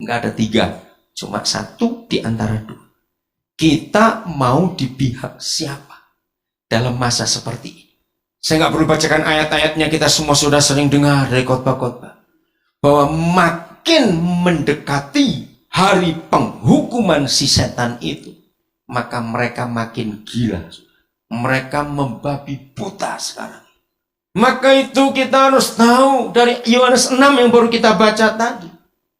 Nggak ada tiga, cuma satu di antara dua. Kita mau di pihak siapa dalam masa seperti ini? Saya nggak perlu bacakan ayat-ayatnya, kita semua sudah sering dengar dari khotbah-khotbah bahwa makin mendekati hari penghukuman si setan itu, maka mereka makin gila. Mereka membabi buta sekarang. Maka itu kita harus tahu dari Yohanes 6 yang baru kita baca tadi.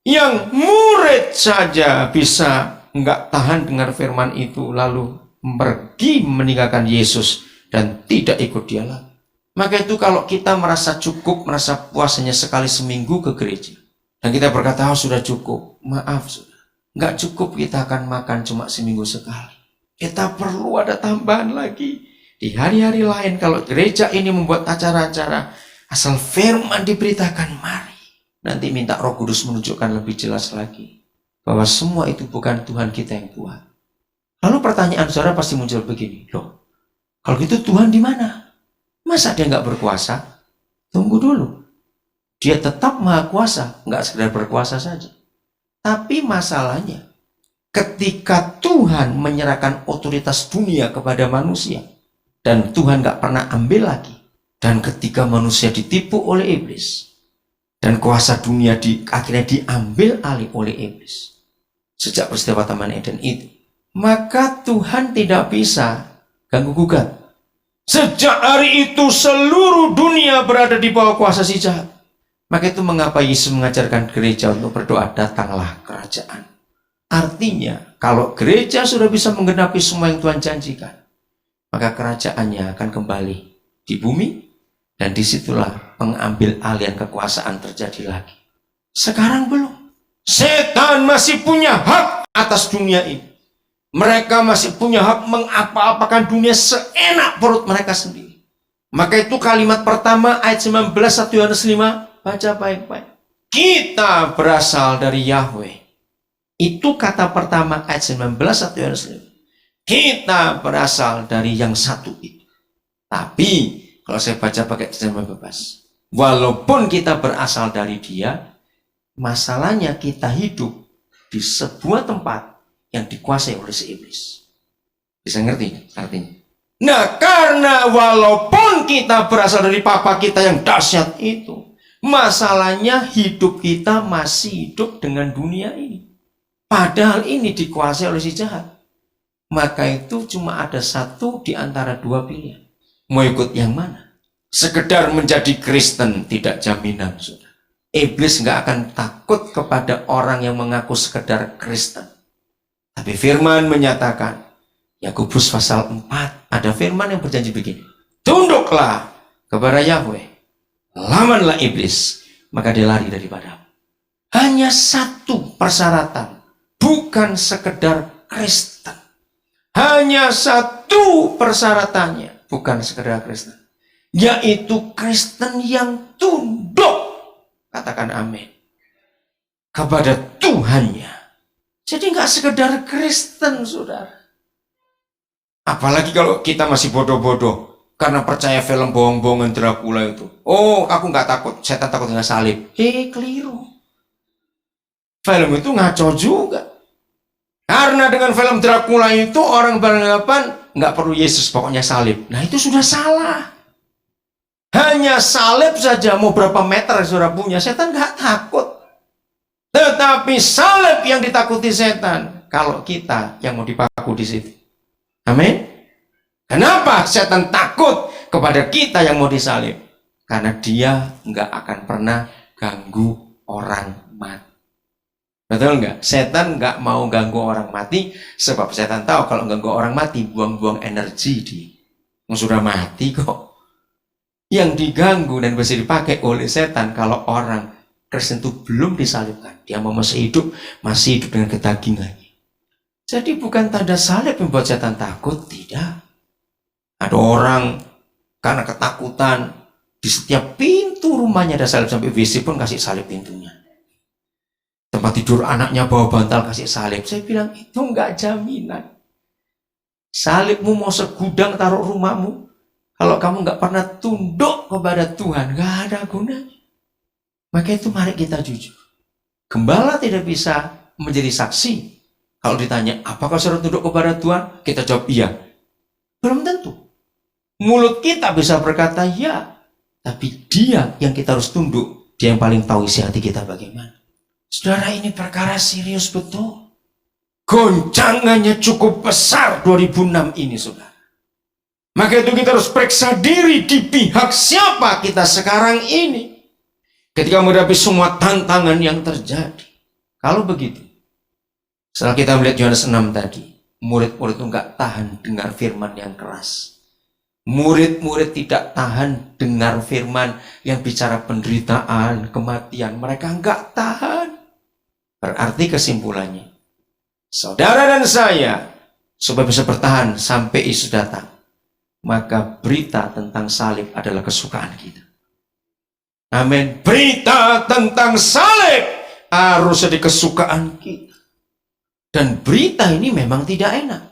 Yang murid saja bisa nggak tahan dengar firman itu, lalu pergi meninggalkan Yesus dan tidak ikut dia lagi. Maka itu kalau kita merasa cukup, merasa puas hanya sekali seminggu ke gereja, dan kita berkata, oh sudah cukup, maaf sudah, nggak cukup kita akan makan cuma seminggu sekali. Kita perlu ada tambahan lagi. Di hari-hari lain kalau gereja ini membuat acara-acara, asal firman diberitakan, mari. Nanti minta Roh Kudus menunjukkan lebih jelas lagi bahwa semua itu bukan Tuhan kita yang buat. Lalu pertanyaan saudara pasti muncul begini, loh, kalau gitu Tuhan di mana? Masa dia nggak berkuasa? Tunggu dulu. Dia tetap maha kuasa, nggak sekedar berkuasa saja. Tapi masalahnya, ketika Tuhan menyerahkan otoritas dunia kepada manusia, dan Tuhan nggak pernah ambil lagi, dan ketika manusia ditipu oleh iblis, dan kuasa dunia akhirnya diambil alih oleh iblis sejak peristiwa Taman Eden itu, maka Tuhan tidak bisa ganggu gugat. Sejak hari itu seluruh dunia berada di bawah kuasa si jahat. Maka itu mengapa Yesus mengajarkan gereja untuk berdoa, datanglah kerajaan. Artinya kalau gereja sudah bisa menggenapi semua yang Tuhan janjikan, maka kerajaannya akan kembali di bumi. Dan disitulah pengambil alihan kekuasaan terjadi lagi. Sekarang belum. Setan masih punya hak atas dunia ini. Mereka masih punya hak mengapa-apakan dunia seenak perut mereka sendiri. Maka itu kalimat pertama ayat 19 1 Yohanes 5. Baca baik-baik. Kita berasal dari Yahweh. Itu kata pertama ayat 19 1 Yohanes 5. Kita berasal dari yang satu itu. Tapi kalau saya baca pakai terjemahan bebas, walaupun kita berasal dari dia, masalahnya kita hidup di sebuah tempat yang dikuasai oleh si iblis. Bisa ngerti artinya? Nah, karena walaupun kita berasal dari papa kita yang dahsyat itu, masalahnya hidup kita masih hidup dengan dunia ini. Padahal ini dikuasai oleh si jahat. Maka itu cuma ada satu di antara dua pilihan. Mau ikut yang mana? Sekedar menjadi Kristen tidak jaminan, saudara. Iblis nggak akan takut kepada orang yang mengaku sekedar Kristen. Tapi firman menyatakan, Yakobus pasal 4, ada firman yang berjanji begini. Tunduklah kepada Yahweh, lawanlah iblis, maka dia lari daripadamu. Hanya satu persyaratan, bukan sekedar Kristen. Hanya satu persyaratannya, bukan sekedar Kristen, yaitu Kristen yang tunduk, katakan amin, kepada Tuhannya. Jadi nggak sekedar Kristen, saudara. Apalagi kalau kita masih bodoh-bodoh karena percaya film bohong-bohongan Dracula itu. Oh, aku nggak takut, setan takut dengan salib. Keliru. Film itu ngaco juga. Karena dengan film Dracula itu orang beranggapan nggak perlu Yesus, pokoknya salib. Nah itu sudah salah. Hanya salib saja, mau berapa meter saudara punya, setan nggak takut. Tetapi salib yang ditakuti setan, kalau kita yang mau dipaku di situ. Amin. Kenapa setan takut kepada kita yang mau disalib? Karena dia nggak akan pernah ganggu orang mati. Betul nggak? Setan nggak mau ganggu orang mati, sebab setan tahu kalau ganggu orang mati buang-buang energi dia. Sudah mati kok. Yang diganggu dan bisa dipakai oleh setan kalau orang Kristen itu belum disalibkan, dia masih hidup dengan kedagingannya. Jadi bukan tanda salib yang membuat setan takut, tidak. Ada orang karena ketakutan di setiap pintu rumahnya ada salib, sampai WC pun kasih salib pintunya. Tempat tidur anaknya bawa bantal kasih salib. Saya bilang itu enggak jaminan. Salibmu mau segudang taruh rumahmu, kalau kamu enggak pernah tunduk kepada Tuhan, enggak ada gunanya. Maka itu mari kita jujur. Gembala tidak bisa menjadi saksi. Kalau ditanya, apakah saudara tunduk kepada Tuhan? Kita jawab iya. Belum tentu. Mulut kita bisa berkata ya, tapi dia yang kita harus tunduk. Dia yang paling tahu isi hati kita bagaimana. Saudara, ini perkara serius betul. Goncangannya cukup besar 2006 ini, saudara. Maka itu kita harus periksa diri di pihak siapa kita sekarang ini. Ketika menghadapi semua tantangan yang terjadi. Kalau begitu, setelah kita melihat Yohanes 6 tadi, murid-murid itu nggak tahan dengar firman yang keras. Murid-murid tidak tahan dengar firman yang bicara penderitaan, kematian. Mereka nggak tahan. Berarti kesimpulannya, saudara dan saya, supaya bisa bertahan sampai Yesus datang, maka berita tentang salib adalah kesukaan kita. Amin. Berita tentang salib harus jadi kesukaan kita. Dan berita ini memang tidak enak.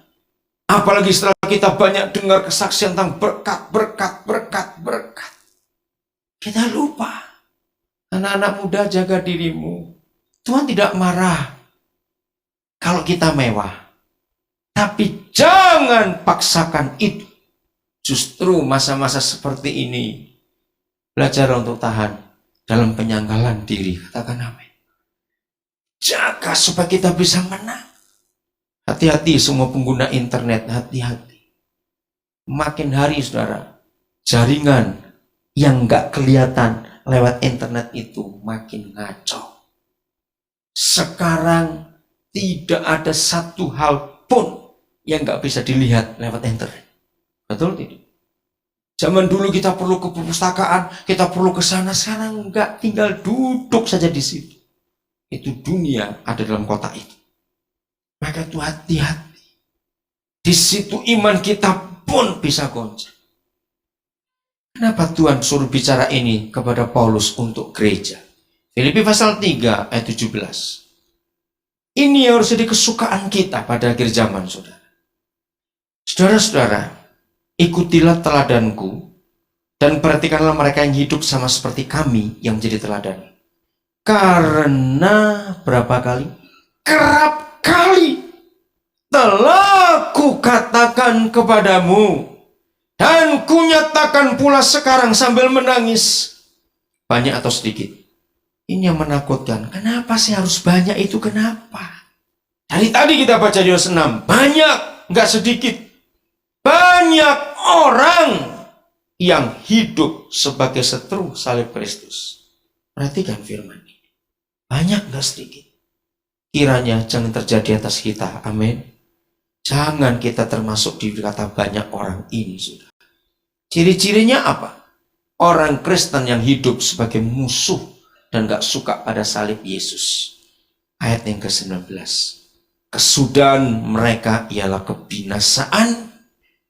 Apalagi setelah kita banyak dengar kesaksian tentang berkat. Kita lupa. Anak-anak muda, jaga dirimu. Tuhan tidak marah kalau kita mewah. Tapi jangan paksakan itu. Justru masa-masa seperti ini, belajar untuk tahan dalam penyanggalan diri. Katakan amin. Jaga supaya kita bisa menang. Hati-hati semua pengguna internet, hati-hati. Makin hari, saudara, jaringan yang gak kelihatan lewat internet itu makin ngaco. Sekarang tidak ada satu hal pun yang gak bisa dilihat lewat internet. Betul tidak? Zaman dulu kita perlu ke perpustakaan, kita perlu ke sana. Sekarang enggak, tinggal duduk saja di situ. Itu dunia ada dalam kotak itu. Maka itu hati-hati. Di situ iman kita pun bisa goncang. Kenapa Tuhan suruh bicara ini kepada Paulus untuk gereja? Filipi pasal 3 ayat 17. Ini harus jadi kesukaan kita pada akhir zaman, saudara. Saudara-saudara, ikutilah teladanku dan perhatikanlah mereka yang hidup sama seperti kami yang menjadi teladan. Karena berapa kali? Kerap kali telah kukatakan kepadamu dan kunyatakan pula sekarang sambil menangis. Banyak atau sedikit? Ini yang menakutkan. Kenapa sih harus banyak itu? Kenapa? Dari tadi kita baca di Yohanes 6. Banyak, nggak sedikit. Banyak orang yang hidup sebagai seteru salib Kristus. Perhatikan firman ini. Banyak nggak sedikit. Kiranya jangan terjadi atas kita. Amin. Jangan kita termasuk di kata banyak orang ini, sudah. Ciri-cirinya apa? Orang Kristen yang hidup sebagai musuh dan gak suka pada salib Yesus. Ayat yang ke-19. Kesudahan mereka ialah kebinasaan.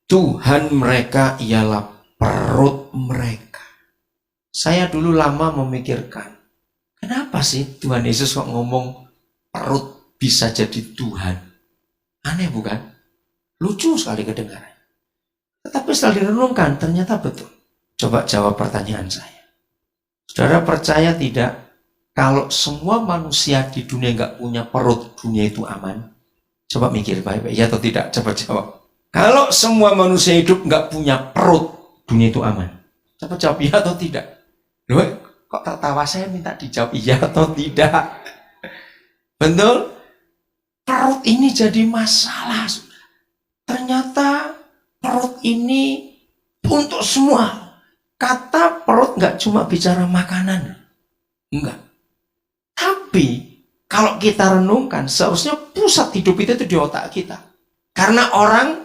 Tuhan mereka ialah perut mereka. Saya dulu lama memikirkan, kenapa sih Tuhan Yesus kok ngomong perut bisa jadi Tuhan? Aneh bukan? Lucu sekali kedengaran. Tetapi setelah direnungkan, ternyata betul. Coba jawab pertanyaan saya. Saudara percaya tidak kalau semua manusia di dunia nggak punya perut, dunia itu aman? Coba mikir baik-baik, ya atau tidak? Coba jawab. Kalau semua manusia hidup nggak punya perut, dunia itu aman? Coba jawab ya atau tidak? Loh, kok tertawa? Saya minta dijawab iya atau tidak. Betul? Perut ini jadi masalah. Ternyata perut ini untuk semua. Kata perut nggak cuma bicara makanan. Enggak. Tapi kalau kita renungkan, seharusnya pusat hidup itu di otak kita. Karena orang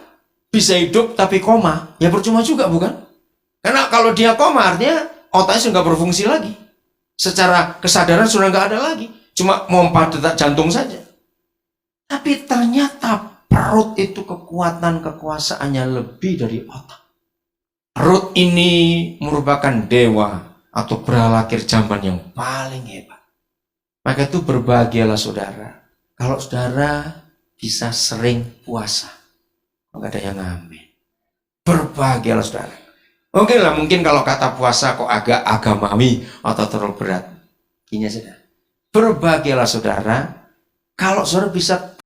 bisa hidup tapi koma, ya percuma juga bukan? Karena kalau dia koma artinya otaknya sudah nggak berfungsi lagi. Secara kesadaran sudah nggak ada lagi. Cuma mompa detak jantung saja. Tapi ternyata perut itu kekuatan kekuasaannya lebih dari otak. Perut ini merupakan dewa atau berhala akhir zaman yang paling hebat. Maka itu berbahagialah saudara. Kalau saudara bisa sering puasa. Maka ada yang amin. Berbahagialah saudara. Oke lah, mungkin kalau kata puasa kok agak agamawi atau terlalu berat. Ini saja. Berbahagialah saudara kalau saudara bisa